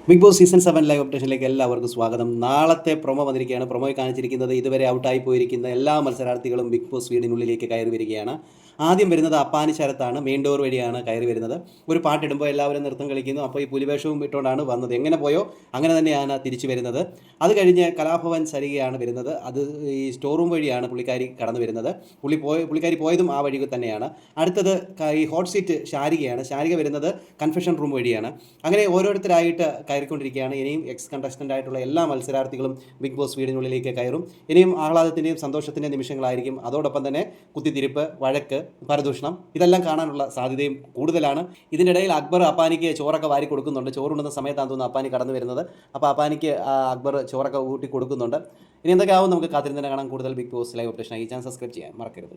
Big boss season 7 live അപ്ഡേഷനിലേക്ക് എല്ലാവർക്കും സ്വാഗതം. നാളത്തെ പ്രൊമോ വന്നിരിക്കുകയാണ്. പ്രൊമോയിൽ കാണിച്ചിരിക്കുന്നത് ഇതുവരെ ഔട്ടായി പോയിരിക്കുന്ന എല്ലാ മത്സരാർത്ഥികളും ബിഗ് ബോസ് വീടിനുള്ളിലേക്ക് കയറി വരികയാണ്. ആദ്യം വരുന്നത് അപ്പാനി ശരത്താണ്. മെയിൻ ഡോർ വഴിയാണ് കയറി വരുന്നത്. ഒരു പാട്ടിടുമ്പോൾ എല്ലാവരും നൃത്തം കളിക്കുന്നു. അപ്പോൾ ഈ പുലിവേഷവും ഇട്ടുകൊണ്ടാണ് വന്നത്. എങ്ങനെ പോയോ അങ്ങനെ തന്നെയാണ് തിരിച്ചു വരുന്നത്. അത് കഴിഞ്ഞ് കലാഭവൻ സരികയാണ് വരുന്നത്. അത് ഈ സ്റ്റോർ റൂം വഴിയാണ് പുള്ളിക്കാരി കടന്നു വരുന്നത്. പുള്ളിക്കാരി പോയതും ആ വഴി തന്നെയാണ്. അടുത്തത് ഈ ഹോട്ട് സീറ്റ് ശാരികയാണ്. ശാരിക വരുന്നത് കൺഫെഷൻ റൂം വഴിയാണ്. അങ്ങനെ ഓരോരുത്തരായിട്ട് കയറിക്കൊണ്ടിരിക്കുകയാണ്. ഇനിയും എക്സ് കണ്ടസ്റ്റൻ്റ് ആയിട്ടുള്ള എല്ലാ മത്സരാർത്ഥികളും ബിഗ് ബോസ് വീടിനുള്ളിലേക്ക് കയറും. ഇനിയും ആഹ്ലാദത്തിൻ്റെയും സന്തോഷത്തിൻ്റെയും നിമിഷങ്ങളായിരിക്കും. അതോടൊപ്പം തന്നെ കുത്തിത്തിരിപ്പ്, വഴക്ക്, പരദൂഷണം ഇതെല്ലാം കാണാനുള്ള സാധ്യതയും കൂടുതലാണ്. ഇതിനിടയിൽ അക്ബർ അപ്പാനിക്ക് ചോറൊക്കെ വാരി കൊടുക്കുന്നുണ്ട്. ചോറുണ്ടുന്ന സമയത്താണ് തോന്നുന്നു അപ്പാനി കടന്നു വരുന്നത്. അപ്പോൾ അപ്പാനിക്ക് അക്ബർ ചോറൊക്കെ ഊട്ടി കൊടുക്കുന്നുണ്ട്. ഇനി എന്തൊക്കെ ആവും നമുക്ക് കാത്തിരുന്ന് കാണാൻ. കൂടുതൽ ബിഗ് ബോസ് ലൈവ് അപ്ഡേഷൻ ഈ ചാനൽ സബ്സ്ക്രൈബ് ചെയ്യാൻ മറക്കരുത്.